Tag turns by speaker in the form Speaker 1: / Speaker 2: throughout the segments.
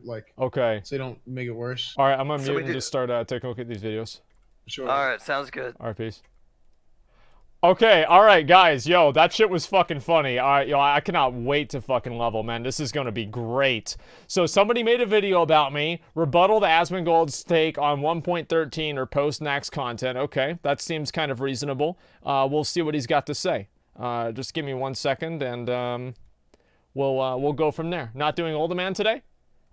Speaker 1: like,
Speaker 2: Okay.
Speaker 1: so they don't make it worse.
Speaker 2: All right, I'm gonna
Speaker 3: So
Speaker 2: mute
Speaker 3: we
Speaker 2: and
Speaker 3: do.
Speaker 2: just start taking a look at these videos.
Speaker 1: Sure.
Speaker 3: All right, sounds good.
Speaker 2: All right, peace. Okay, all right, guys. Yo, that shit was fucking funny. All right, yo, I cannot wait to fucking level, man. This is gonna be great. So somebody made a video about me. Rebuttal the Asmongold's take on 1.13 or post-Nax content. Okay, that seems kind of reasonable. We'll see what he's got to say. Just give me 1 second, and we'll go from there. Not doing Old Man today?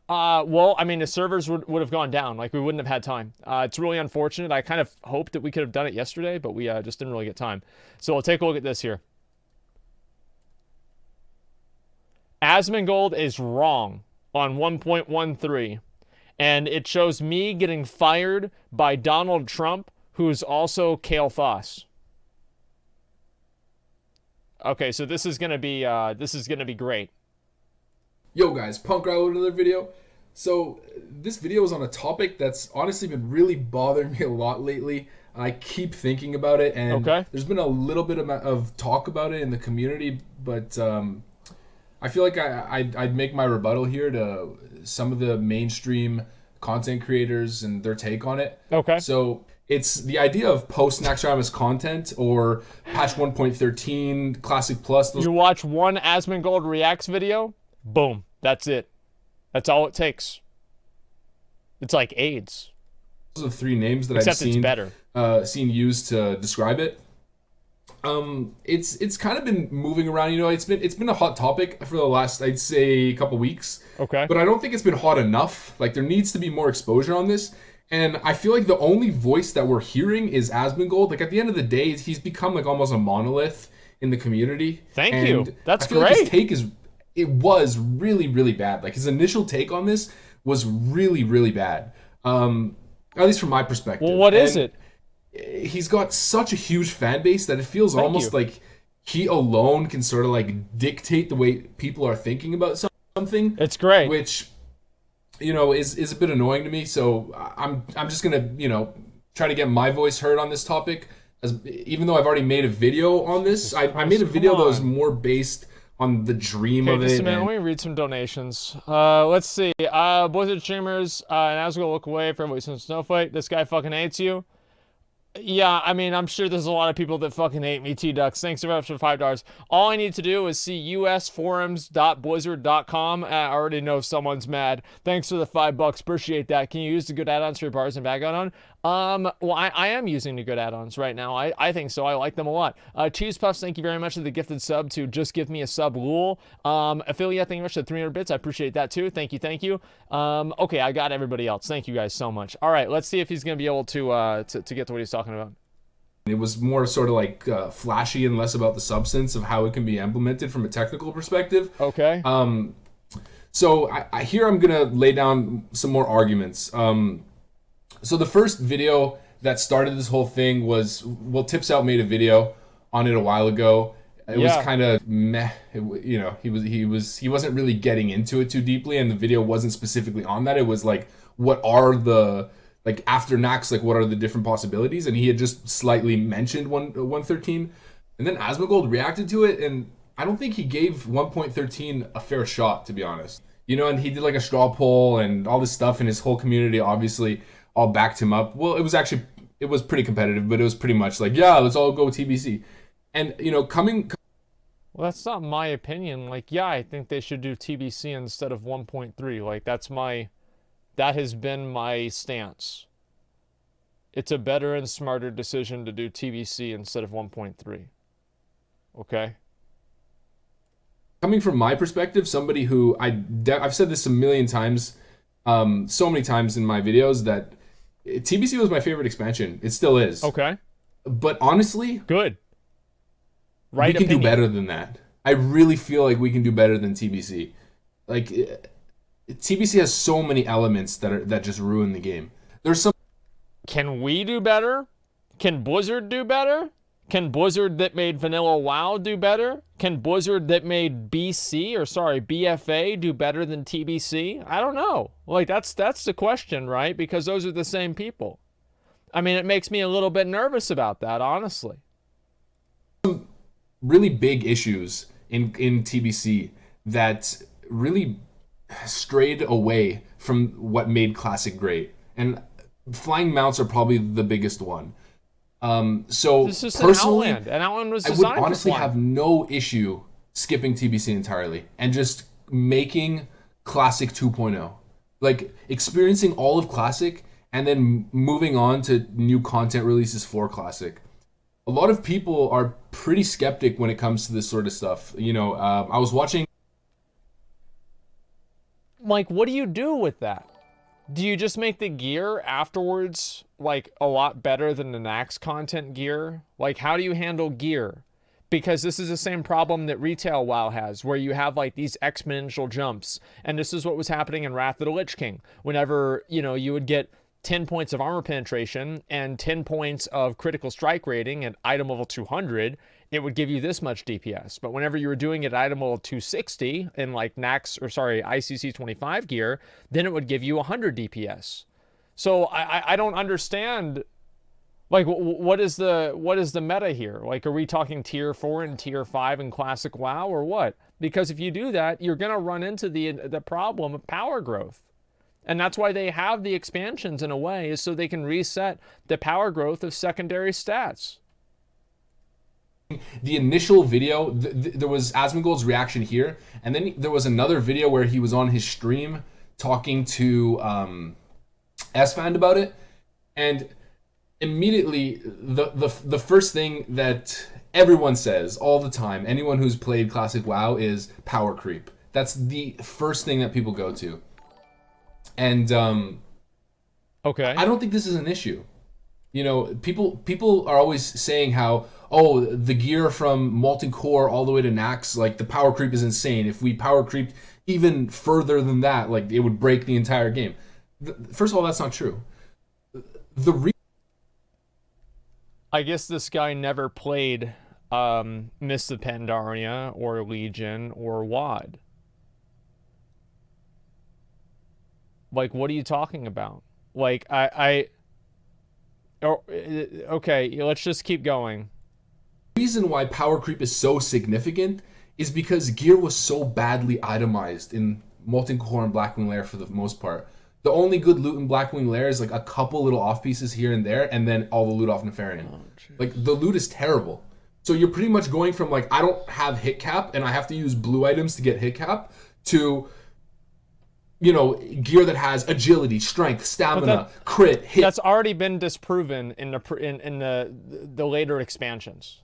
Speaker 2: Well, I mean, the servers would have gone down. Like, we wouldn't have had time. It's really unfortunate. I kind of hoped that we could have done it yesterday, but we just didn't really get time. So we'll take a look at this here. Asmongold is wrong on 1.13. And it shows me getting fired by Donald Trump, who's also Kale Foss. Okay, so this is gonna be great.
Speaker 4: Yo guys, Punkrat with another video. So this video is on a topic that's honestly been really bothering me a lot lately. I keep thinking about it, and there's been a little bit of talk about it in the community, but I feel like I'd make my rebuttal here to some of the mainstream content creators and their take on it.
Speaker 2: Okay.
Speaker 4: So it's the idea of post-Naxxramas content or patch 1.13, Classic Plus.
Speaker 2: You watch one Asmongold Reacts video, boom. That's it. That's all it takes. It's like AIDS.
Speaker 4: Those are the three names that
Speaker 2: Except
Speaker 4: I've
Speaker 2: it's better.
Speaker 4: Seen used to describe it. It's kind of been moving around. You know, it's been a hot topic for the last, I'd say, couple weeks.
Speaker 2: Okay.
Speaker 4: But I don't think it's been hot enough. Like, there needs to be more exposure on this. And I feel like the only voice that we're hearing is Asmongold. Like, at the end of the day, he's become like almost a monolith in the community.
Speaker 2: Thank you. That's
Speaker 4: I feel
Speaker 2: great.
Speaker 4: like his take it was really, really bad. Like, his initial take on this was really, really bad. At least from my perspective.
Speaker 2: Well, what is it?
Speaker 4: He's got such a huge fan base that it feels almost like he alone can sort of like dictate the way people are thinking about something.
Speaker 2: It's great.
Speaker 4: Which, you know, is a bit annoying to me. So I'm just gonna, you know, try to get my voice heard on this topic. Even though I've already made a video on this, I made a video that was more based on the dream of it.
Speaker 2: Just a minute, let me read some donations. Let's see. Blizzard streamers, and I was gonna look away for everybody since Snowflake. This guy fucking hates you. Yeah, I mean, I'm sure there's a lot of people that fucking hate me, T-Ducks. Thanks so much for $5. All I need to do is see usforums.blizzard.com. I already know someone's mad. Thanks for the $5. Appreciate that. Can you use the good add-ons for your bars and background on? Well, I am using the good add-ons right now. I think so. I like them a lot. Cheese Puffs, thank you very much for the gifted sub to Just Give Me a Sub Lul. Affiliate, thank you very much for 300 bits. I appreciate that too. Thank you, thank you. Okay, I got everybody else. Thank you guys so much. All right, let's see if he's going to be able to get to what he's talking about.
Speaker 4: It was more sort of like flashy and less about the substance of how it can be implemented from a technical perspective.
Speaker 2: Okay.
Speaker 4: So here I'm gonna lay down some more arguments. So the first video that started this whole thing was, well, Tips Out made a video on it a while ago. It was kind of meh. You know, he wasn't really getting into it too deeply, and the video wasn't specifically on that. It was like, what are the, like, after Nax, like, what are the different possibilities? And he had just slightly mentioned 1.13, and then Asmongold reacted to it, and I don't think he gave 1.13 a fair shot, to be honest. You know, and he did like a straw poll and all this stuff, and his whole community obviously all backed him up. Well, it was pretty competitive, but it was pretty much like, yeah, let's all go TBC. And, you know,
Speaker 2: well, that's not my opinion. Like, yeah, I think they should do TBC instead of 1.3. Like, that has been my stance. It's a better and smarter decision to do TBC instead of 1.3. Okay?
Speaker 4: Coming from my perspective, somebody who I've said this a million times, so many times in my videos, that TBC was my favorite expansion. It still is.
Speaker 2: Okay.
Speaker 4: But honestly,
Speaker 2: good. Right.
Speaker 4: We can do better than that. I really feel like we can do better than TBC. Like, TBC has so many elements that just ruin the game. There's some.
Speaker 2: Can we do better? Can Blizzard do better? Can Blizzard that made Vanilla WoW do better? Can Blizzard that made BFA do better than TBC? I don't know. Like, that's the question, right? Because those are the same people. I mean, it makes me a little bit nervous about that, honestly.
Speaker 4: Some really big issues in TBC that really strayed away from what made Classic great. And flying mounts are probably the biggest one. So
Speaker 2: This is
Speaker 4: personally,
Speaker 2: an Outland was
Speaker 4: I would
Speaker 2: designed
Speaker 4: honestly
Speaker 2: for flying.
Speaker 4: have no issue skipping TBC entirely and just making Classic 2.0. Like experiencing all of Classic and then moving on to new content releases for Classic. A lot of people are pretty skeptic when it comes to this sort of stuff. You know, I was watching.
Speaker 2: Like, what do you do with that? Do you just make the gear afterwards like a lot better than the Nax content gear? Like, how do you handle gear? Because this is the same problem that retail WoW has, where you have like these exponential jumps. And this is what was happening in Wrath of the Lich King. Whenever, you know, you would get 10 points of armor penetration and 10 points of critical strike rating at item level 200, it would give you this much DPS. But whenever you were doing it at item level 260 in like ICC 25 gear, then it would give you 100 DPS. So I don't understand. Like, what is the meta here? Like, are we talking tier 4 and tier 5 in classic WoW or what? Because if you do that, you're gonna run into the problem of power growth. And that's why they have the expansions in a way, is so they can reset the power growth of secondary stats.
Speaker 4: The initial video, there was Asmongold's reaction here, and then there was another video where he was on his stream talking to S-Fan about it, and immediately the first thing that everyone says all the time, anyone who's played Classic WoW, is power creep. That's the first thing that people go to. And
Speaker 2: okay,
Speaker 4: I don't think this is an issue. You know, people are always saying how, oh, the gear from Molten Core all the way to Nax, like the power creep is insane. If we power creeped even further than that, like it would break the entire game. First of all, that's not true.
Speaker 2: I guess this guy never played Mists of Pandaria or Legion or WoD. Like, what are you talking about? Like, okay, let's just keep going.
Speaker 4: The reason why power creep is so significant is because gear was so badly itemized in Molten Core and Blackwing Lair for the most part. The only good loot in Blackwing Lair is like a couple little off pieces here and there, and then all the loot off Nefarian. Like, the loot is terrible. So you're pretty much going from like, I don't have hit cap and I have to use blue items to get hit cap, to, you know, gear that has agility, strength, stamina, crit, hit.
Speaker 2: That's already been disproven in the later expansions.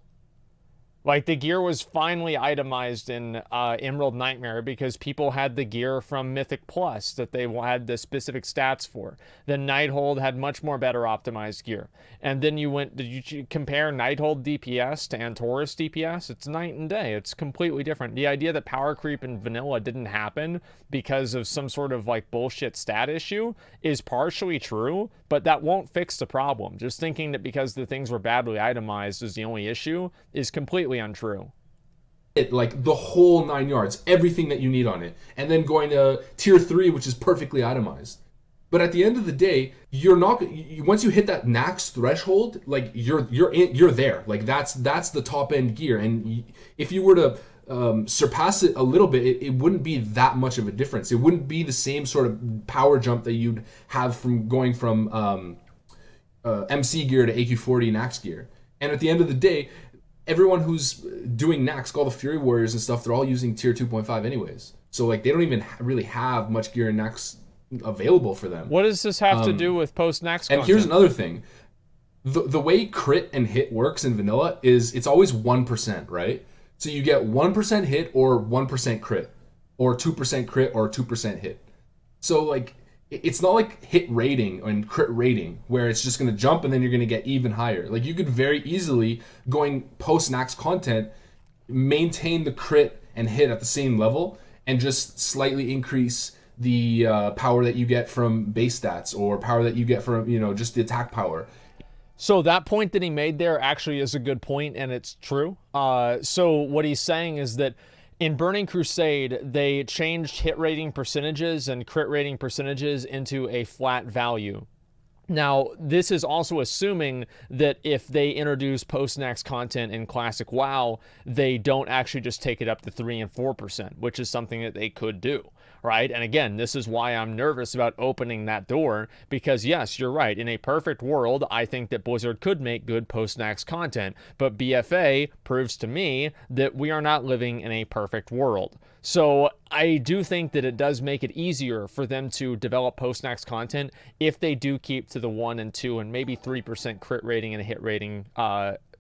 Speaker 2: Like, the gear was finally itemized in Emerald Nightmare because people had the gear from Mythic Plus that they had the specific stats for. Then Nighthold had much more better optimized gear. And then did you compare Nighthold DPS to Antorus DPS? It's night and day. It's completely different. The idea that power creep in vanilla didn't happen because of some sort of like bullshit stat issue is partially true, but that won't fix the problem. Just thinking that because the things were badly itemized is the only issue is completely untrue.
Speaker 4: Like the whole 9 yards, everything that you need on it, and then going to tier 3, which is perfectly itemized. But at the end of the day, you're not, once you hit that Nax threshold, like you're there. Like that's the top end gear, and if you were to surpass it a little bit, it wouldn't be that much of a difference. It wouldn't be the same sort of power jump that you'd have from going from MC gear to AQ40 Nax gear. And at the end of the day, everyone who's doing Nax, all the Fury Warriors and stuff, they're all using tier 2.5 anyways. So like they don't even really have much gear in Nax available for them.
Speaker 2: What does this have to do with post-Nax content?
Speaker 4: And here's another thing. The way crit and hit works in vanilla is it's always 1%, right? So you get 1% hit or 1% crit, or 2% crit or 2% hit. So like it's not like hit rating and crit rating where it's just going to jump and then you're going to get even higher. Like you could very easily, going post-Nax content, maintain the crit and hit at the same level and just slightly increase the power that you get from base stats or power that you get from, you know, just the attack power.
Speaker 2: So that point that he made there actually is a good point, and it's true. So what he's saying is that in Burning Crusade, they changed hit rating percentages and crit rating percentages into a flat value. Now, this is also assuming that if they introduce post-Nax content in Classic WoW, they don't actually just take it up to 3 and 4%, which is something that they could do, right? And again, this is why I'm nervous about opening that door, because yes, you're right. In a perfect world, I think that Blizzard could make good post-Naxx content, but BFA proves to me that we are not living in a perfect world. So I do think that it does make it easier for them to develop post-Naxx content if they do keep to the 1 and 2 and maybe 3% crit rating and hit rating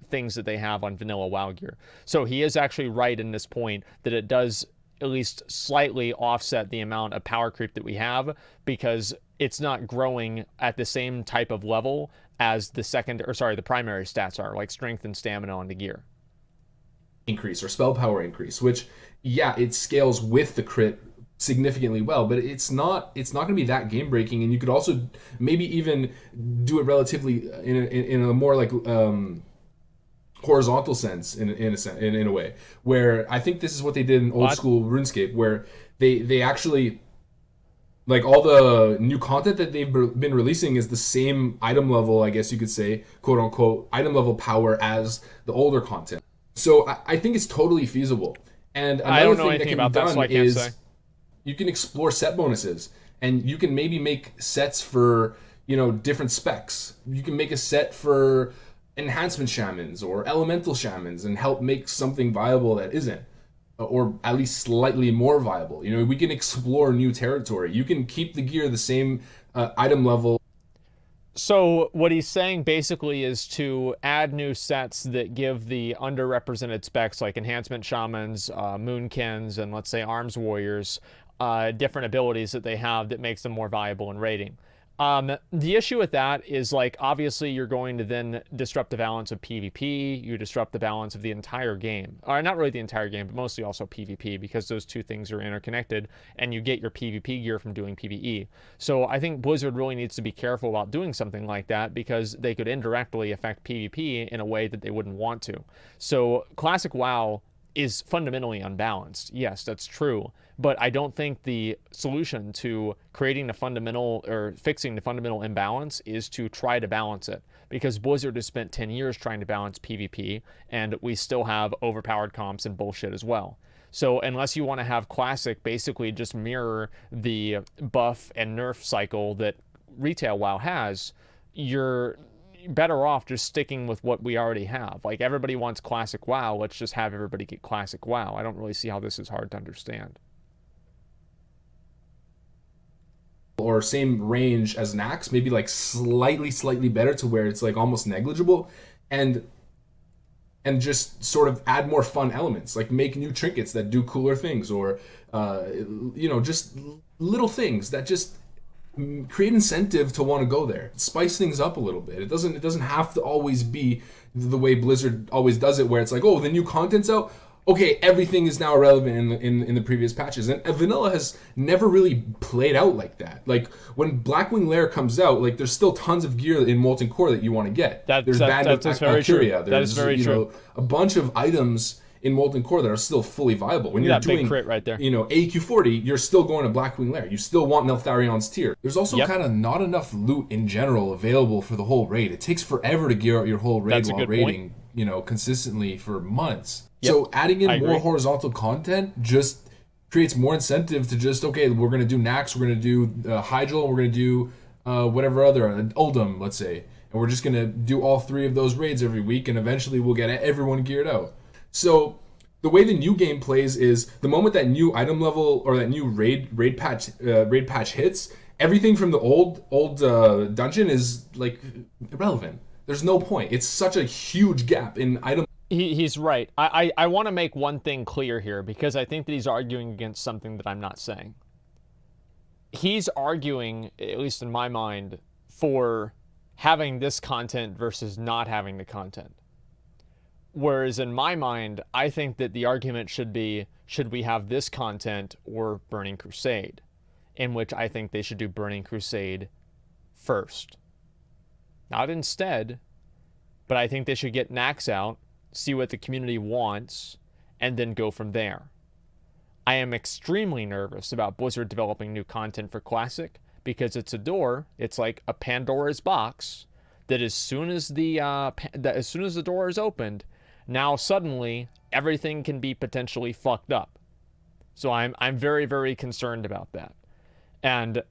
Speaker 2: things that they have on vanilla WoW gear. So he is actually right in this point that it does at least slightly offset the amount of power creep that we have, because it's not growing at the same type of level as the primary stats are, like strength and stamina on the gear.
Speaker 4: Increase or spell power increase, which, yeah, it scales with the crit significantly well, but it's not going to be that game breaking. And you could also maybe even do it relatively in a more like horizontal sense in a way, where I think this is what they did in old school RuneScape, where they actually, like, all the new content that they've been releasing is the same item level, I guess you could say, quote unquote, item level power as the older content. So I think it's totally feasible. And another thing that can be done is you can explore set bonuses, and you can maybe make sets for, you know, different specs. You can make a set for enhancement shamans or elemental shamans and help make something viable that isn't, or at least slightly more viable. You know, we can explore new territory. You can keep the gear the same item level.
Speaker 2: So what he's saying basically is to add new sets that give the underrepresented specs like enhancement shamans, moonkins, and let's say arms warriors different abilities that they have that makes them more viable in raiding. The issue with that is, like, obviously you're going to then disrupt the balance of PvP, you disrupt the balance of the entire game. Or not really the entire game, but mostly also PvP, because those two things are interconnected, and you get your PvP gear from doing PvE. So I think Blizzard really needs to be careful about doing something like that, because they could indirectly affect PvP in a way that they wouldn't want to. So Classic WoW is fundamentally unbalanced. Yes, that's true. But I don't think the solution to creating the fundamental or fixing the fundamental imbalance is to try to balance it, because Blizzard has spent 10 years trying to balance PvP, and we still have overpowered comps and bullshit as well. So unless you want to have Classic basically just mirror the buff and nerf cycle that retail WoW has, you're better off just sticking with what we already have. Like, everybody wants Classic WoW, let's just have everybody get Classic WoW. I don't really see how this is hard to understand.
Speaker 4: Or same range as Naxx, maybe like slightly better, to where it's like almost negligible, and just sort of add more fun elements, like make new trinkets that do cooler things, or you know, just little things that just create incentive to want to go there. Spice things up a little bit. It doesn't have to always be the way Blizzard always does it, where it's like, oh, the new content's out, okay, everything is now relevant in the previous patches. And vanilla has never really played out like that. Like, when Blackwing Lair comes out, like, there's still tons of gear in Molten Core that you want to get. There's Valkyria. There's, you know, a bunch of items in Molten Core that are still fully viable. When you're doing,
Speaker 2: big crit right there,
Speaker 4: you know, AQ40, you're still going to Blackwing Lair. You still want Neltharion's Tear. There's also kind of not enough loot in general available for the whole raid. It takes forever to gear out your whole raid while raiding, you know, consistently for months. So adding in more horizontal content just creates more incentive to just, okay, we're going to do Naxx, we're going to do Hydral, we're going to do whatever other, Uldum, let's say. And we're just going to do all three of those raids every week, and eventually we'll get everyone geared out. So the way the new game plays is, the moment that new item level or that new raid patch hits, everything from the old dungeon is, like, irrelevant. There's no point. It's such a huge gap in item.
Speaker 2: He's right. I want to make one thing clear here, because I think that he's arguing against something that I'm not saying. He's arguing, at least in my mind, for having this content versus not having the content. Whereas in my mind, I think that the argument should be, should we have this content or Burning Crusade? In which I think they should do Burning Crusade first. Not instead, but I think they should get Naxx out, see what the community wants, and then go from there. I am extremely nervous about Blizzard developing new content for Classic, because it's a door, it's like a Pandora's box, that as soon as the door is opened, now suddenly everything can be potentially fucked up. So I'm very, very concerned about that. And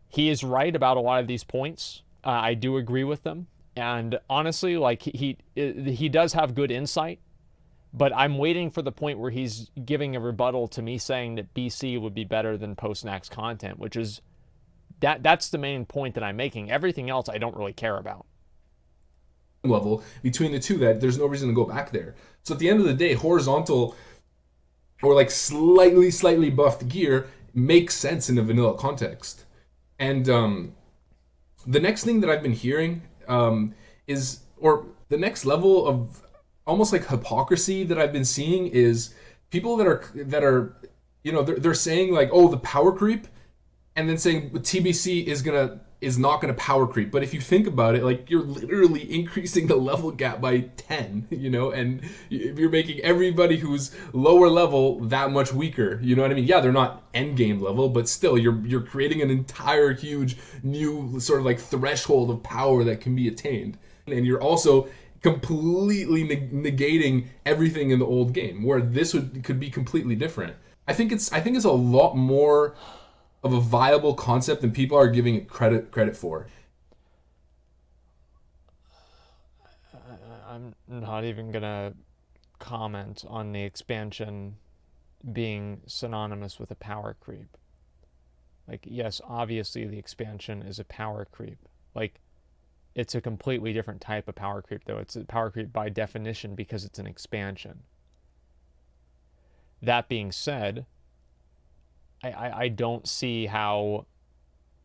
Speaker 2: he is right about a lot of these points. I do agree with them. And honestly, like he does have good insight, but I'm waiting for the point where he's giving a rebuttal to me saying that BC would be better than post-Nax content, which is that's the main point that I'm making. Everything else I don't really care about.
Speaker 4: Level between the two, that there's no reason to go back there. So at the end of the day, horizontal or like slightly buffed gear makes sense in a vanilla context. And the next thing that I've been hearing or the next level of almost like hypocrisy that I've been seeing is people that are they're saying like, oh, the power creep, and then saying TBC is not gonna power creep. But if you think about it, like, you're literally increasing the level gap by 10, and you're making everybody who's lower level that much weaker. You know what I mean? Yeah, they're not end game level, but still, you're creating an entire huge new sort of like threshold of power that can be attained, and you're also completely negating everything in the old game, where this could be completely different. I think it's a lot more of a viable concept than people are giving it credit for.
Speaker 2: I'm not even gonna comment on the expansion being synonymous with a power creep. Like, yes, obviously the expansion is a power creep. Like, it's a completely different type of power creep, though. It's a power creep by definition because it's an expansion. That being said, I don't see how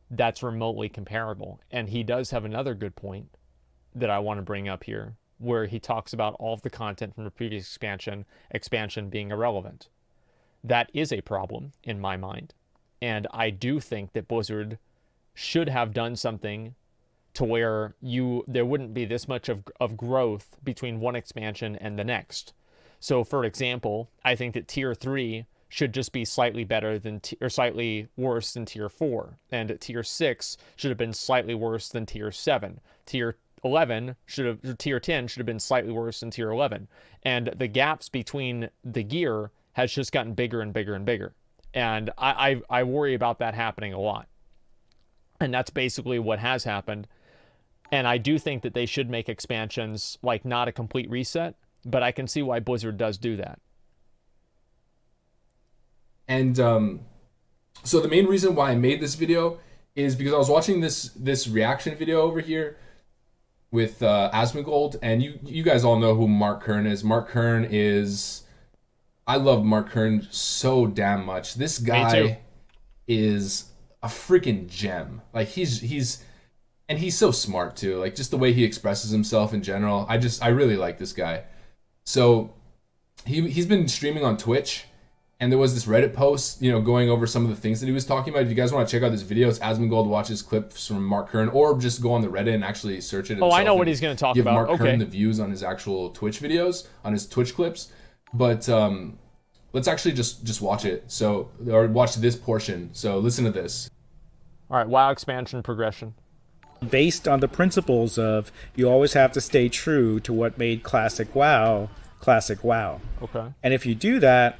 Speaker 2: that's remotely comparable. And he does have another good point that I want to bring up here, where he talks about all of the content from the previous expansion being irrelevant. That is a problem in my mind. And I do think that Blizzard should have done something to where there wouldn't be this much of growth between one expansion and the next. So, for example, I think that Tier 3 should just be slightly better than or slightly worse than Tier 4, and Tier 6 should have been slightly worse than Tier 7. Tier 10 should have been slightly worse than Tier 11, and the gaps between the gear has just gotten bigger and bigger and bigger, and I worry about that happening a lot, and that's basically what has happened. And I do think that they should make expansions like not a complete reset, but I can see why Blizzard does do that.
Speaker 4: And so the main reason why I made this video is because I was watching this reaction video over here with Asmongold, and you guys all know who Mark Kern is. Mark Kern is... I love Mark Kern so damn much. This guy is a freaking gem. Like, he's so smart too. Like, just the way he expresses himself in general. I really like this guy. So he's been streaming on Twitch, and there was this Reddit post, going over some of the things that he was talking about. If you guys want to check out this video, it's Asmongold watches clips from Mark Kern, or just go on the Reddit and actually search it.
Speaker 2: Oh, I know what he's going to talk
Speaker 4: give
Speaker 2: about.
Speaker 4: Mark Kern the views on his actual Twitch videos, on his Twitch clips. But let's actually just watch it. Or watch this portion. So listen to this.
Speaker 2: All right, WoW expansion progression.
Speaker 1: Based on the principles of you always have to stay true to what made classic WoW classic WoW.
Speaker 2: Okay.
Speaker 1: And if you do that,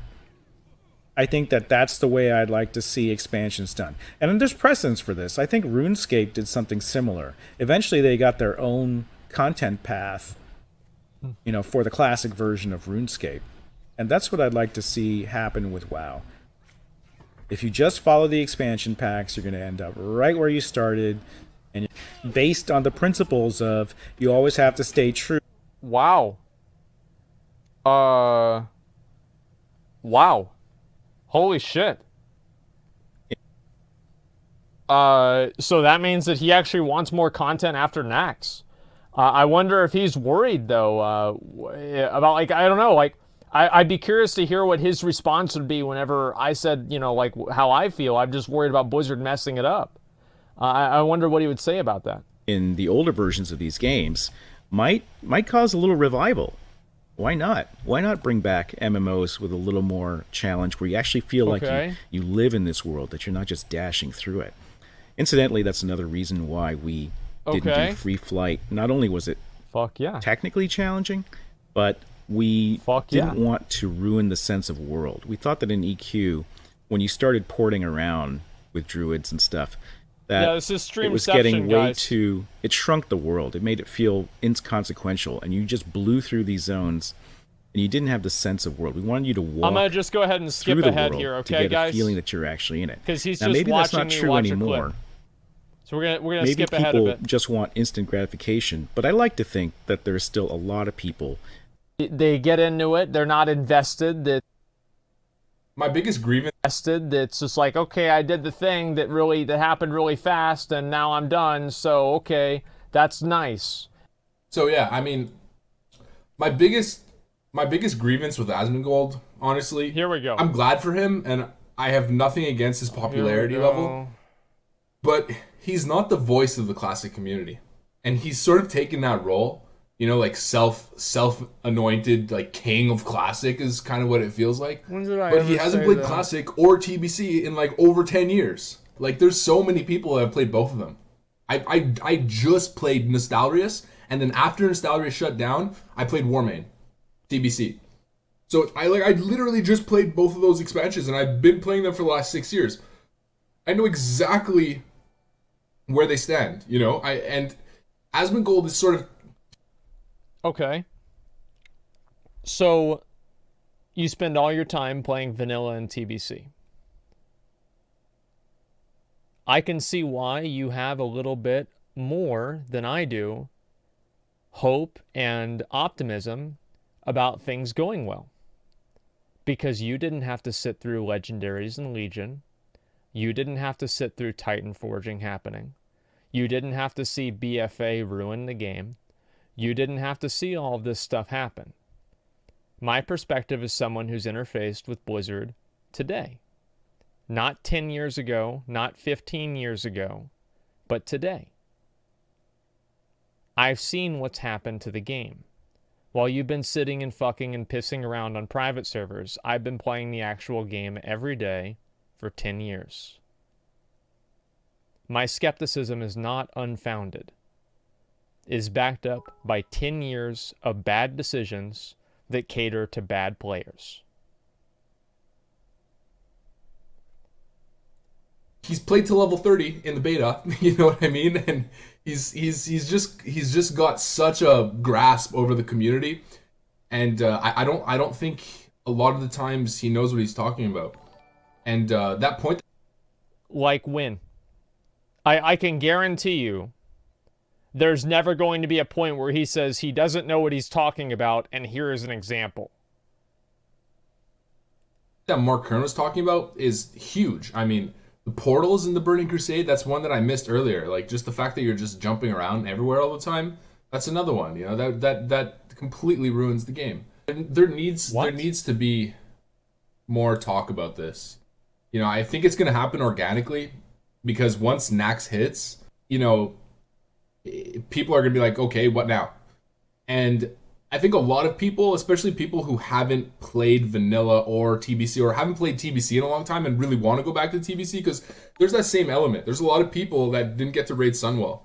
Speaker 1: I think that's the way I'd like to see expansions done. And then there's precedence for this. I think RuneScape did something similar. Eventually they got their own content path, for the classic version of RuneScape. And that's what I'd like to see happen with WoW. If you just follow the expansion packs, you're going to end up right where you started. And based on the principles of you always have to stay true.
Speaker 2: Wow. Wow. Holy shit. So that means that he actually wants more content after Nax. I wonder if he's worried, though, about, like, I don't know, like, I'd be curious to hear what his response would be whenever I said, like, how I feel. I'm just worried about Blizzard messing it up. I wonder what he would say about that.
Speaker 1: In the older versions of these games, might cause a little revival. Why not? Why not bring back MMOs with a little more challenge where you actually feel like you live in this world, that you're not just dashing through it? Incidentally, that's another reason why we didn't do Free Flight. Not only was it technically challenging, but We
Speaker 2: Fuck
Speaker 1: didn't
Speaker 2: yeah.
Speaker 1: want to ruin the sense of world. We thought that in EQ, when you started porting around with druids and stuff,
Speaker 2: Yeah,
Speaker 1: that
Speaker 2: this is
Speaker 1: it was
Speaker 2: Streamception,
Speaker 1: getting way
Speaker 2: guys.
Speaker 1: too... It shrunk the world. It made it feel inconsequential, and you just blew through these zones, and you didn't have the sense of world. We wanted you to walk
Speaker 2: I'm gonna just go ahead and skip
Speaker 1: through the
Speaker 2: ahead
Speaker 1: world
Speaker 2: here,
Speaker 1: to
Speaker 2: okay,
Speaker 1: get
Speaker 2: guys?
Speaker 1: a feeling that you're actually in it.
Speaker 2: Because he's
Speaker 1: Now,
Speaker 2: just
Speaker 1: maybe that's
Speaker 2: watching
Speaker 1: not
Speaker 2: me
Speaker 1: true
Speaker 2: watch a
Speaker 1: anymore.
Speaker 2: clip. So we're gonna
Speaker 1: Maybe
Speaker 2: skip ahead a
Speaker 1: people
Speaker 2: bit.
Speaker 1: just want instant gratification, but I like to think that there's still a lot of people.
Speaker 2: They get into it. They're not invested.
Speaker 4: My biggest grievance.
Speaker 2: That's just like, okay, I did the thing that happened really fast, and now I'm done. So okay, that's nice.
Speaker 4: So yeah, I mean, my biggest grievance with Asmongold, honestly.
Speaker 2: Here we go.
Speaker 4: I'm glad for him, and I have nothing against his popularity
Speaker 2: Here we go.
Speaker 4: level. But he's not the voice of the classic community, and he's sort of taken that role. You know, like self-anointed like king of classic is kind of what it feels like.
Speaker 2: When did I
Speaker 4: But
Speaker 2: ever
Speaker 4: he hasn't
Speaker 2: say
Speaker 4: played
Speaker 2: that?
Speaker 4: classic or TBC in like over 10 years. Like there's so many people that have played both of them. I just played Nostalrius, and then after Nostalrius shut down, I played Warmane, TBC. So I literally just played both of those expansions, and I've been playing them for the last 6 years. I know exactly where they stand, you know. And Asmongold is sort of...
Speaker 2: Okay. So you spend all your time playing vanilla and TBC. I can see why you have a little bit more than I do hope and optimism about things going well. Because you didn't have to sit through Legendaries and Legion. You didn't have to sit through Titan Forging happening. You didn't have to see BFA ruin the game. You didn't have to see all of this stuff happen. My perspective is someone who's interfaced with Blizzard today. Not 10 years ago, not 15 years ago, but today. I've seen what's happened to the game. While you've been sitting and fucking and pissing around on private servers, I've been playing the actual game every day for 10 years. My skepticism is not unfounded. It is backed up by 10 years of bad decisions that cater to bad players.
Speaker 4: He's played to level 30 in the beta, you know what I mean? And he's just got such a grasp over the community, and I don't think a lot of the times he knows what he's talking about. And that point,
Speaker 2: Like when? I can guarantee you there's never going to be a point where he says he doesn't know what he's talking about, and here is an example.
Speaker 4: that Mark Kern was talking about is huge. I mean, the portals in the Burning Crusade, that's one that I missed earlier. Like, just the fact that you're just jumping around everywhere all the time, that's another one. You know, that completely ruins the game. And there needs to be more talk about this. You know, I think it's going to happen organically, because once Nax hits, you know, people are going to be like, okay, what now? And I think a lot of people, especially people who haven't played vanilla or TBC, or haven't played TBC in a long time and really want to go back to TBC, because there's that same element. There's a lot of people that didn't get to raid Sunwell.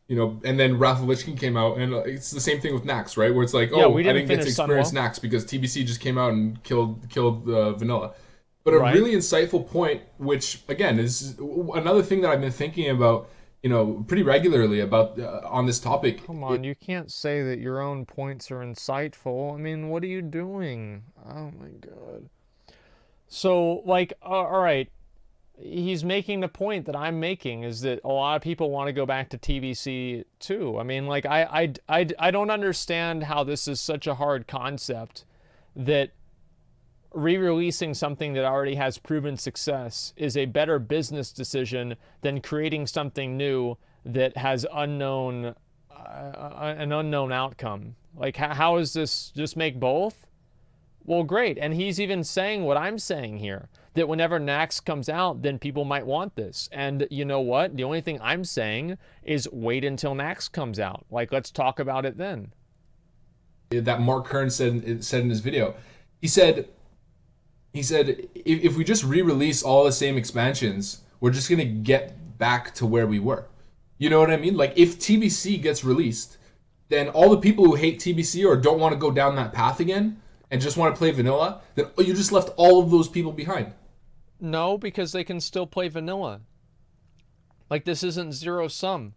Speaker 4: You know, and then Wrath of Lich King came out, and it's the same thing with Nax, right? Where it's like,
Speaker 2: Yeah,
Speaker 4: oh,
Speaker 2: we
Speaker 4: I
Speaker 2: didn't
Speaker 4: didn't get to
Speaker 2: finish
Speaker 4: experience
Speaker 2: Sunwell.
Speaker 4: Nax because TBC just came out and killed vanilla. But a
Speaker 2: Right.
Speaker 4: really insightful point, which again is another thing that I've been thinking about, you know, pretty regularly about on this topic.
Speaker 2: Come on, you can't say that your own points are insightful. I mean, what are you doing? Oh my god. So, like, all right, he's making the point that I'm making, is that a lot of people want to go back to TBC too. I mean, like, I don't understand how this is such a hard concept that re-releasing something that already has proven success is a better business decision than creating something new that has an unknown outcome. Like, how is this just make both? Well, great. And he's even saying what I'm saying here, that whenever Nax comes out, then people might want this. And you know what? The only thing I'm saying is wait until Nax comes out. Like, let's talk about it then.
Speaker 4: That Mark Kern said in his video. He said if we just re-release all the same expansions, we're just gonna get back to where we were. You know what I mean? Like, if TBC gets released, then all the people who hate TBC or don't want to go down that path again and just want to play vanilla, then you just left all of those people behind.
Speaker 2: No, because they can still play vanilla. Like, this isn't zero sum.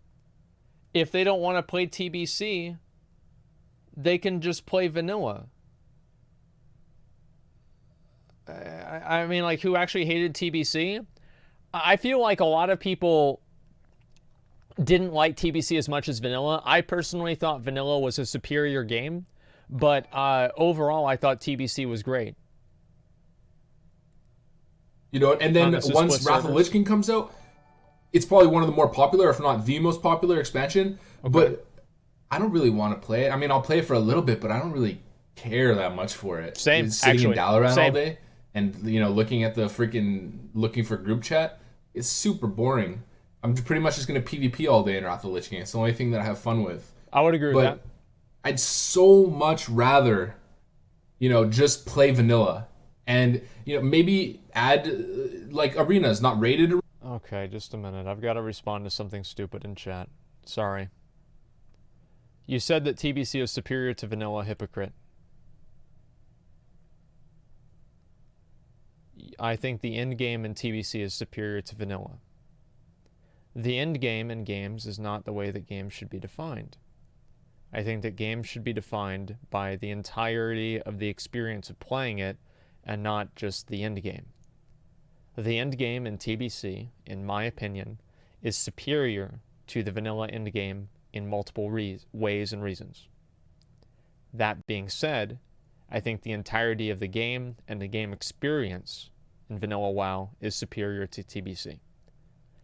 Speaker 2: If they don't want to play TBC, they can just play vanilla. I mean, like, who actually hated TBC? I feel like a lot of people didn't like TBC as much as vanilla. I personally thought vanilla was a superior game, but overall, I thought TBC was great.
Speaker 4: You know, and then once Wrath of the Lich King comes out, it's probably one of the more popular, if not the most popular expansion. Okay. But I don't really want to play it. I mean, I'll play it for a little bit, but I don't really care that much for it.
Speaker 2: Same,
Speaker 4: sitting
Speaker 2: actually.
Speaker 4: in Dalaran
Speaker 2: Same.
Speaker 4: all day and, you know, looking at the looking for group chat, it's super boring. I'm pretty much just going to PvP all day in Wrath of the Lich King. It's the only thing that I have fun with.
Speaker 2: I would agree with that.
Speaker 4: I'd so much rather, you know, just play vanilla and, you know, maybe add like arenas, not rated.
Speaker 2: Okay, just a minute. I've got to respond to something stupid in chat. Sorry. You said that TBC is superior to vanilla, hypocrite. I think the end game in TBC is superior to vanilla. The end game in games is not the way that games should be defined. I think that games should be defined by the entirety of the experience of playing it and not just the end game. The end game in TBC, in my opinion, is superior to the vanilla end game in multiple ways and reasons. That being said, I think the entirety of the game and the game experience in vanilla WoW is superior to TBC.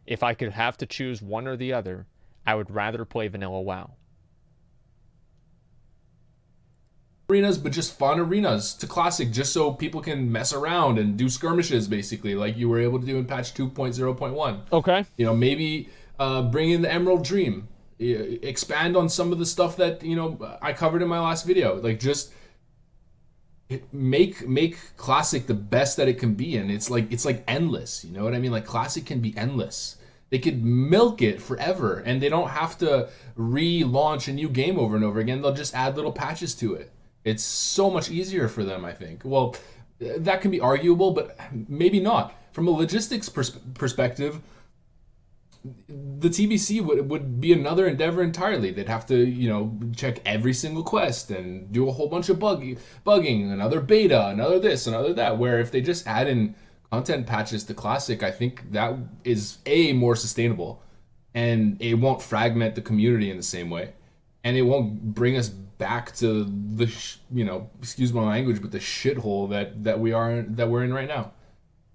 Speaker 2: If I could have to choose one or the other, I would rather play vanilla WoW.
Speaker 4: Arenas, but just fun arenas to classic, just so people can mess around and do skirmishes, basically, like you were able to do in patch 2.0.1.
Speaker 2: Okay.
Speaker 4: You know, maybe bring in the Emerald Dream, expand on some of the stuff that, you know, I covered in my last video. Like, just make classic the best that it can be, and it's like endless. You know what I mean? Like, classic can be endless. They could milk it forever, and they don't have to relaunch a new game over and over again. They'll just add little patches to it. It's so much easier for them, I think. Well, that can be arguable, but maybe not. From a logistics perspective, the TBC would be another endeavor entirely. They'd have to, you know, check every single quest and do a whole bunch of bugging, another beta, another this, another that. Where if they just add in content patches to Classic, I think that is more sustainable, and it won't fragment the community in the same way, and it won't bring us back to the you know, excuse my language, but the shithole that we're in right now.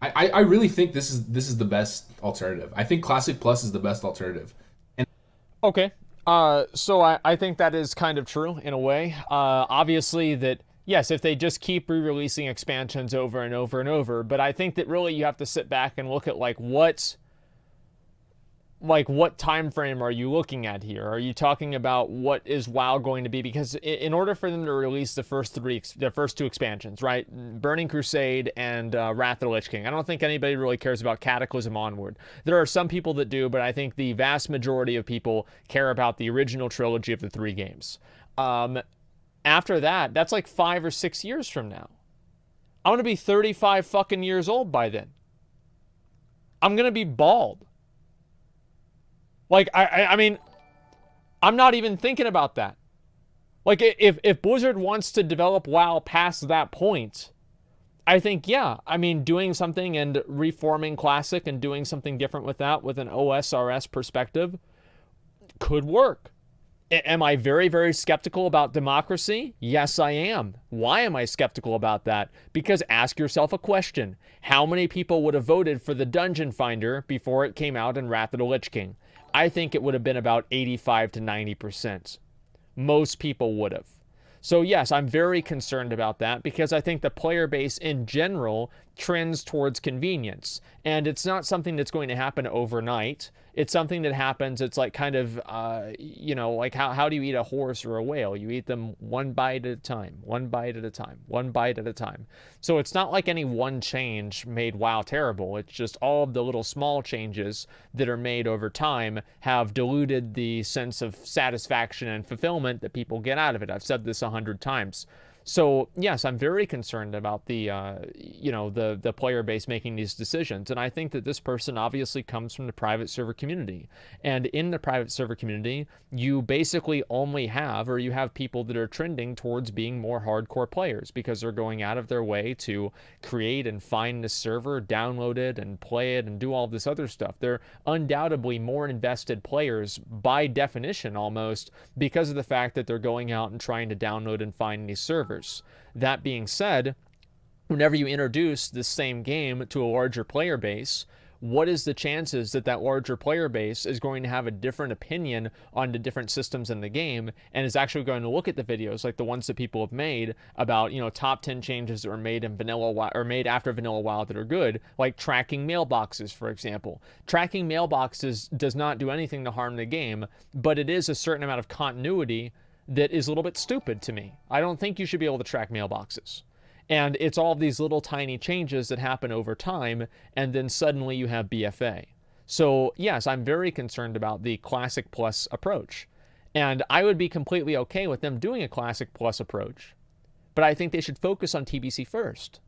Speaker 4: I really think this is the best alternative. I think Classic Plus is the best alternative. And
Speaker 2: okay, so I think that is kind of true in a way. Obviously that, yes, if they just keep re-releasing expansions over and over and over, but I think that really you have to sit back and look at what time frame are you looking at here? Are you talking about what is WoW going to be? Because in order for them to release the first two expansions, right? Burning Crusade and Wrath of the Lich King. I don't think anybody really cares about Cataclysm onward. There are some people that do, but I think the vast majority of people care about the original trilogy of the 3 games. After that, that's like 5 or 6 years from now. I'm going to be 35 fucking years old by then. I'm going to be bald. Like, I mean, I'm not even thinking about that. Like, if Blizzard wants to develop WoW past that point, I think, yeah, I mean, doing something and reforming Classic and doing something different with that, with an OSRS perspective, could work. Am I very, very skeptical about democracy? Yes, I am. Why am I skeptical about that? Because ask yourself a question. How many people would have voted for the Dungeon Finder before it came out in Wrath of the Lich King? I think it would have been about 85 to 90%. Most people would have. So yes, I'm very concerned about that because I think the player base in general trends towards convenience. And it's not something that's going to happen overnight. It's something that happens, it's like kind of, you know, like how do you eat a horse or a whale? You eat them one bite at a time, one bite at a time, one bite at a time. So it's not like any one change made WoW terrible. It's just all of the little small changes that are made over time have diluted the sense of satisfaction and fulfillment that people get out of it. I've said this 100 times. So yes, I'm very concerned about the, you know, the player base making these decisions. And I think that this person obviously comes from the private server community. And in the private server community, you basically only have, or you have people that are trending towards being more hardcore players because they're going out of their way to create and find the server, download it and play it and do all this other stuff. They're undoubtedly more invested players by definition almost because of the fact that they're going out and trying to download and find these servers. That being said, whenever you introduce the same game to a larger player base, what is the chances that that larger player base is going to have a different opinion on the different systems in the game and is actually going to look at the videos like the ones that people have made about, you know, top 10 changes that were made in vanilla WoW or made after vanilla WoW that are good, like tracking mailboxes, for example. Tracking mailboxes does not do anything to harm the game, but it is a certain amount of continuity that is a little bit stupid to me. I don't think you should be able to track mailboxes. And it's all of these little tiny changes that happen over time, and then suddenly you have BFA. So yes, I'm very concerned about the Classic Plus approach. And I would be completely okay with them doing a Classic Plus approach, but I think they should focus on TBC first.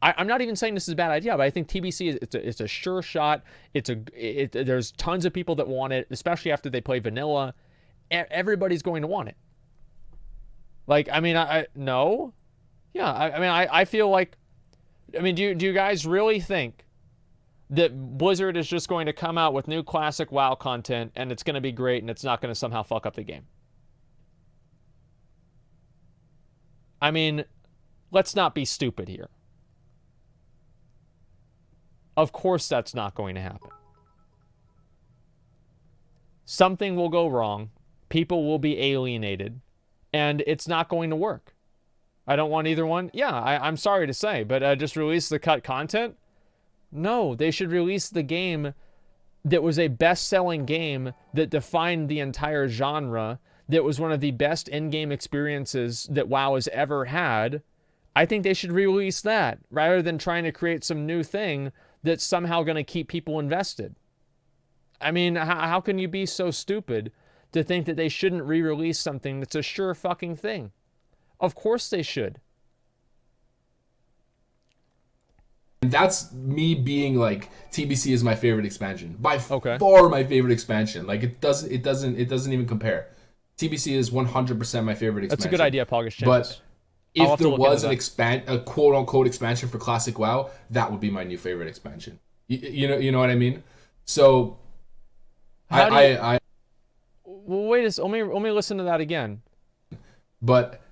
Speaker 2: I'm not even saying this is a bad idea, but I think TBC it's a sure shot. There's tons of people that want it, especially after they play vanilla. Everybody's going to want it. Like, I mean, no. Yeah, I feel like, I mean, do you guys really think that Blizzard is just going to come out with new classic WoW content and it's going to be great and it's not going to somehow fuck up the game? I mean, let's not be stupid here. Of course that's not going to happen. Something will go wrong. People will be alienated, and it's not going to work. I don't want either one. Yeah, I'm sorry to say, but just release the cut content? No, they should release the game that was a best-selling game that defined the entire genre, that was one of the best in-game experiences that WoW has ever had. I think they should re-release that, rather than trying to create some new thing that's somehow going to keep people invested. I mean, how can you be so stupid to think that they shouldn't re-release something that's a sure fucking thing? Of course they should.
Speaker 4: And that's me being like, TBC is my favorite expansion. By
Speaker 2: far
Speaker 4: my favorite expansion. Like, it doesn't even compare. TBC is 100% my favorite expansion.
Speaker 2: That's a good idea, Pogish.
Speaker 4: But if there was a quote unquote expansion for Classic WoW, that would be my new favorite expansion. You know what I mean? So
Speaker 2: well, wait a second. Let me listen to that again.
Speaker 4: But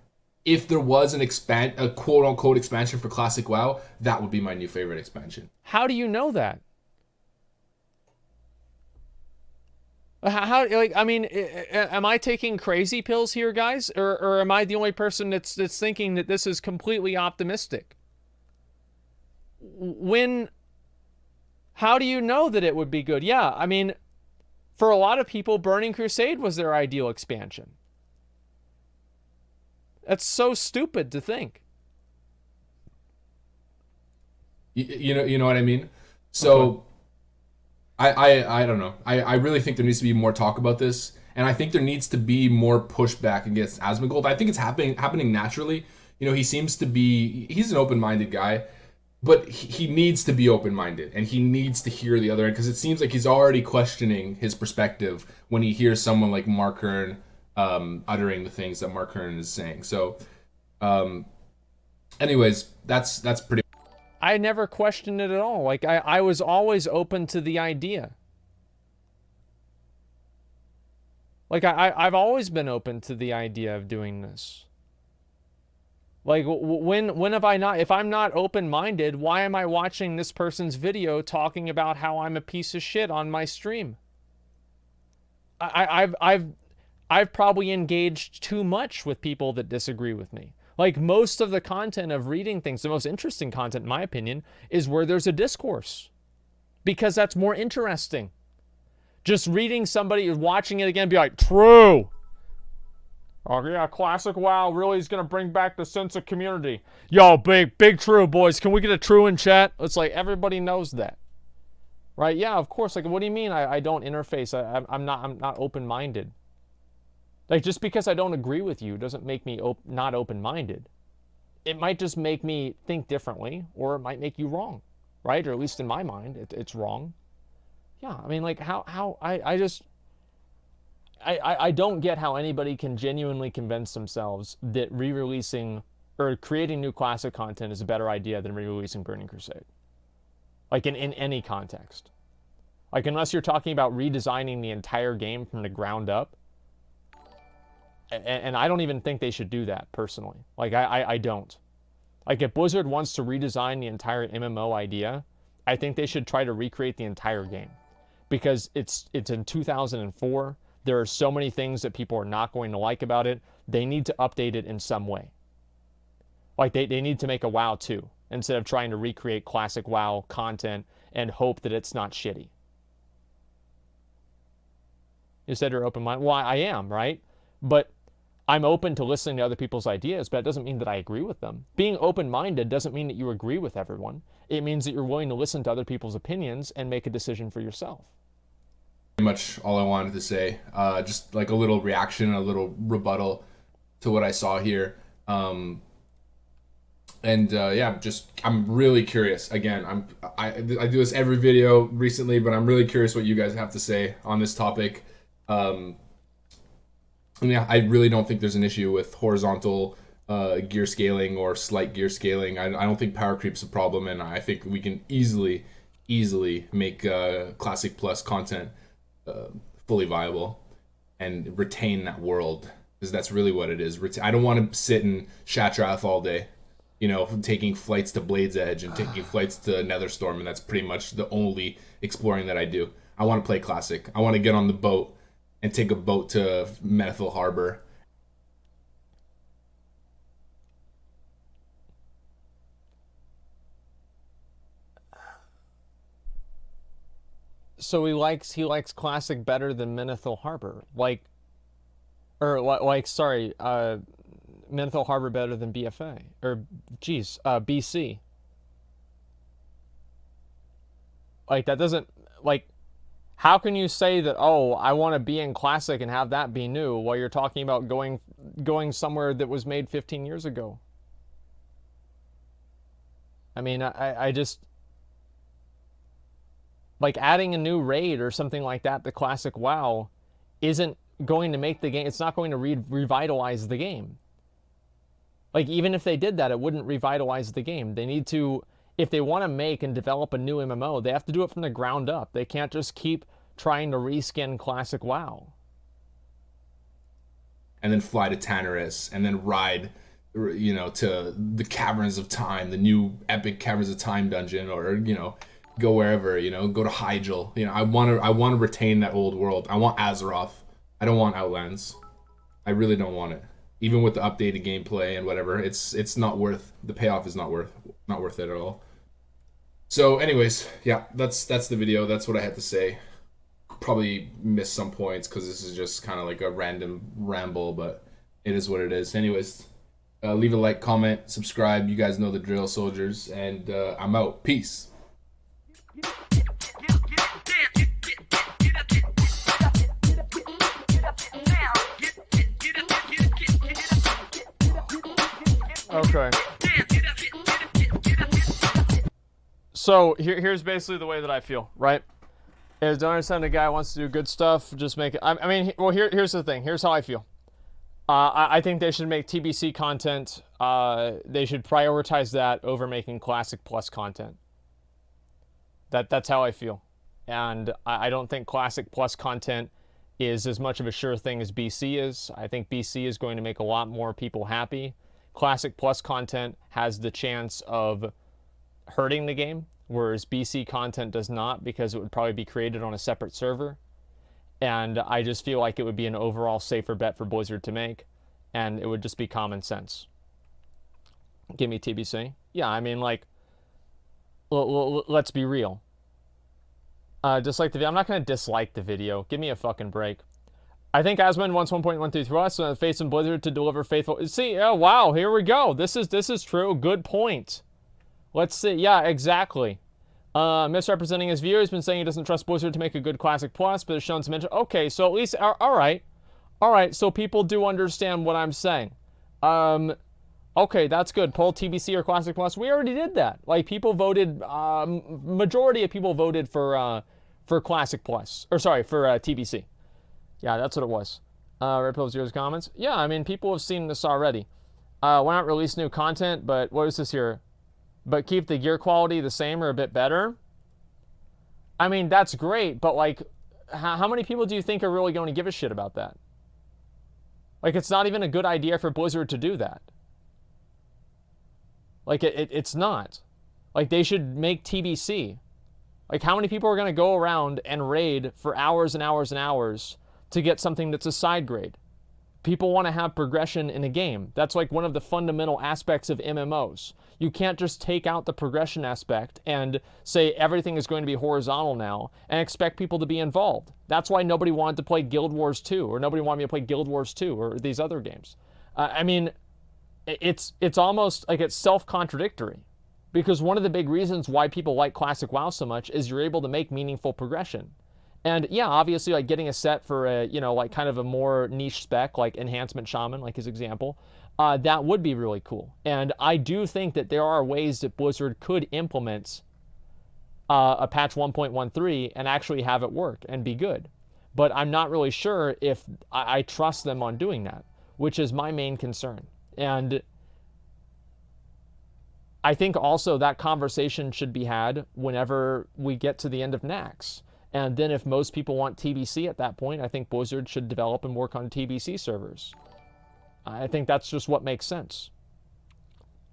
Speaker 4: if there was a quote unquote expansion for Classic WoW, that would be my new favorite expansion.
Speaker 2: How do you know that? How like, I mean, am I taking crazy pills here, guys? Or am I the only person that's thinking that this is completely optimistic? How do you know that it would be good? Yeah, I mean, for a lot of people, Burning Crusade was their ideal expansion. That's so stupid to think.
Speaker 4: You know what I mean? So, okay. I don't know. I really think there needs to be more talk about this, and I think there needs to be more pushback against Asmongold. I think it's happening naturally. You know, he's an open-minded guy, but he needs to be open-minded, and he needs to hear the other end, because it seems like he's already questioning his perspective when he hears someone like Mark Hearn uttering the things that Mark Hearn is saying. So, anyways, that's pretty.
Speaker 2: I never questioned it at all. Like, I was always open to the idea. Like, I've always been open to the idea of doing this. Like, when have I not? If I'm not open-minded, why am I watching this person's video talking about how I'm a piece of shit on my stream? I've probably engaged too much with people that disagree with me. Like, most of the content of reading things, the most interesting content, in my opinion, is where there's a discourse. Because that's more interesting. Just reading somebody, watching it again, be like, true. Oh, yeah, classic WoW really is going to bring back the sense of community. Yo, big true, boys. Can we get a true in chat? It's like, everybody knows that. Right? Yeah, of course. Like, what do you mean I don't interface? I'm not open-minded. Like, just because I don't agree with you doesn't make me not open-minded. It might just make me think differently, or it might make you wrong, right? Or at least in my mind, it's wrong. Yeah, I mean, like, I don't get how anybody can genuinely convince themselves that re-releasing or creating new classic content is a better idea than re-releasing Burning Crusade. Like, in any context. Like, unless you're talking about redesigning the entire game from the ground up. And I don't even think they should do that, personally. Like, I don't. Like, if Blizzard wants to redesign the entire MMO idea, I think they should try to recreate the entire game. Because it's in 2004. There are so many things that people are not going to like about it. They need to update it in some way. Like, they need to make a WoW 2, instead of trying to recreate classic WoW content and hope that it's not shitty. You said you're open-minded. Well, I am, right? But I'm open to listening to other people's ideas, but it doesn't mean that I agree with them. Being open-minded doesn't mean that you agree with everyone. It means that you're willing to listen to other people's opinions and make a decision for yourself.
Speaker 4: Pretty much all I wanted to say. Just like a little reaction, a little rebuttal to what I saw here. Yeah, just I'm really curious. Again, I do this every video recently, but I'm really curious what you guys have to say on this topic. Yeah, I really don't think there's an issue with horizontal gear scaling or slight gear scaling. I don't think power creep's a problem, and I think we can easily make Classic Plus content fully viable and retain that world, because that's really what it is. I don't want to sit in Shatrath all day, you know, taking flights to Blade's Edge and taking flights to Netherstorm, and that's pretty much the only exploring that I do. I want to play Classic. I want to get on the boat and take a boat to Menethil Harbor.
Speaker 2: So he likes Classic better than Menethil Harbor, Menethil Harbor better than BFA, BC. Like, that doesn't, like, how can you say that, oh, I want to be in Classic and have that be new, while you're talking about going somewhere that was made 15 years ago? I mean, I just, like, adding a new raid or something like that to Classic WoW isn't going to make the game, it's not going to revitalize the game. Like, even if they did that, it wouldn't revitalize the game. They need to, if they want to make and develop a new MMO, they have to do it from the ground up. They can't just keep trying to reskin Classic WoW.
Speaker 4: And then fly to Tanarus, and then ride, you know, to the Caverns of Time, the new epic Caverns of Time dungeon, or, you know, go wherever, you know, go to Hyjal. You know, I want to retain that old world. I want Azeroth. I don't want Outlands. I really don't want it. Even with the updated gameplay and whatever, it's not worth, the payoff is not worth it at all. So anyways, yeah, that's the video. That's what I had to say. Probably missed some points because this is just kind of like a random ramble, but it is what it is. Anyways, leave a like, comment, subscribe. You guys know the drill, soldiers, and I'm out. Peace.
Speaker 2: Okay. So here's basically the way that I feel, right? Is, don't understand a guy wants to do good stuff, just make it. I mean, well, here's the thing. Here's how I feel. I think they should make TBC content. They should prioritize that over making Classic Plus content. That's how I feel. And I don't think Classic Plus content is as much of a sure thing as BC is. I think BC is going to make a lot more people happy. Classic Plus content has the chance of hurting the game, whereas BC content does not, because it would probably be created on a separate server. And I just feel like it would be an overall safer bet for Blizzard to make, and it would just be common sense. Give me TBC. Yeah, I mean, like, let's be real. Dislike the video. I'm not going to dislike the video. Give me a fucking break. I think Asmongold wants 1.13 through us, Faith and Blizzard to deliver faithful. See, oh, wow, here we go. This is true. Good point. Let's see. Yeah, exactly. Misrepresenting his view. He's been saying he doesn't trust Blizzard to make a good Classic Plus, but has shown some interest. Okay, so at least, all right. All right, so people do understand what I'm saying. Okay, that's good. Poll TBC or Classic Plus. We already did that. Like, people voted, majority of people voted for Classic Plus. Or, sorry, for TBC. Yeah, that's what it was. Red Pill Zero's comments. Yeah, I mean, people have seen this already. Why not release new content, but what is this here? But keep the gear quality the same or a bit better? I mean, that's great, but, like, how many people do you think are really going to give a shit about that? Like, it's not even a good idea for Blizzard to do that. Like, it's not. Like, they should make TBC. Like, how many people are going to go around and raid for hours and hours and hours to get something that's a side grade? People want to have progression in a game. That's like one of the fundamental aspects of MMOs. You can't just take out the progression aspect and say everything is going to be horizontal now and expect people to be involved. That's why nobody wanted to play Guild Wars 2, or nobody wanted me to play Guild Wars 2 or these other games. I mean, it's almost like it's self-contradictory, because one of the big reasons why people like Classic WoW so much is you're able to make meaningful progression. And yeah, obviously, like getting a set for a, you know, like kind of a more niche spec, like Enhancement Shaman, like his example, that would be really cool. And I do think that there are ways that Blizzard could implement a patch 1.13 and actually have it work and be good. But I'm not really sure if I trust them on doing that, which is my main concern. And I think also that conversation should be had whenever we get to the end of Nax. And then if most people want TBC at that point, I think Blizzard should develop and work on TBC servers. I think that's just what makes sense.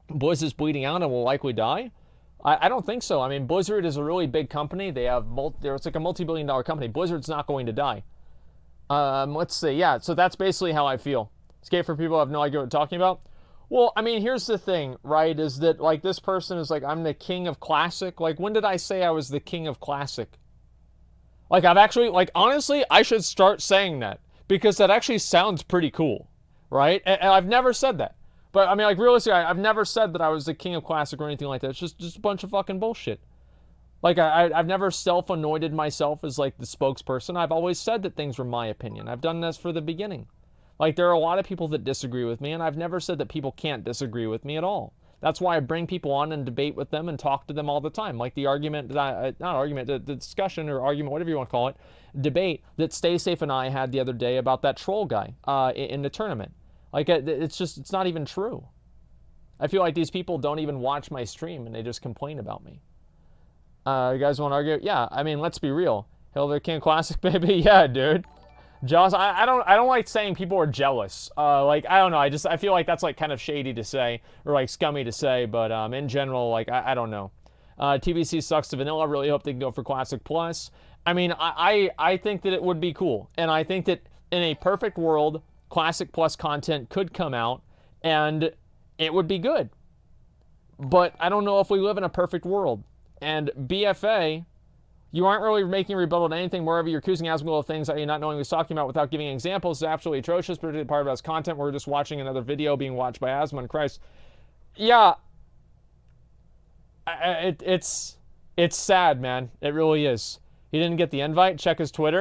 Speaker 2: Blizz is bleeding out and will likely die? I don't think so. I mean, Blizzard is a really big company. They have it's like a multi-billion-dollar company. Blizzard's not going to die. Let's see. Yeah, so that's basically how I feel. Escape for people who have no idea what we're talking about. Well, I mean, here's the thing, right, is that, like, this person is like, I'm the king of Classic. Like, when did I say I was the king of Classic? Like, I've actually, like, honestly, I should start saying that, because that actually sounds pretty cool, right? And I've never said that. But, I mean, like, realistically, I've never said that I was the king of Classic or anything like that. It's just a bunch of fucking bullshit. Like, I've never self-anointed myself as, like, the spokesperson. I've always said that things were my opinion. I've done this for the beginning. Like, there are a lot of people that disagree with me, and I've never said that people can't disagree with me at all. That's why I bring people on and debate with them and talk to them all the time. Like the argument that the discussion or argument, whatever you want to call it, debate that Stay Safe and I had the other day about that troll guy in the tournament. Like, it's not even true. I feel like these people don't even watch my stream and they just complain about me. You guys want to argue? Yeah, I mean, let's be real. Hell, the King Classic, baby. Yeah, dude. Jealous. I don't like saying people are jealous. Like, I don't know. I feel like that's like kind of shady to say or like scummy to say, but in general, like, I don't know. TBC sucks to vanilla. I really hope they can go for Classic Plus. I mean, I think that it would be cool. And I think that in a perfect world, Classic Plus content could come out and it would be good. But I don't know if we live in a perfect world. And BFA, you aren't really making a rebuttal to anything. Moreover, you're accusing Asmongold of things that you're not knowing who's talking about without giving examples. It's absolutely atrocious, particularly part of his content. We're just watching another video being watched by Asmongold. Christ. Yeah. It's sad, man. It really is. He didn't get the invite. Check his Twitter.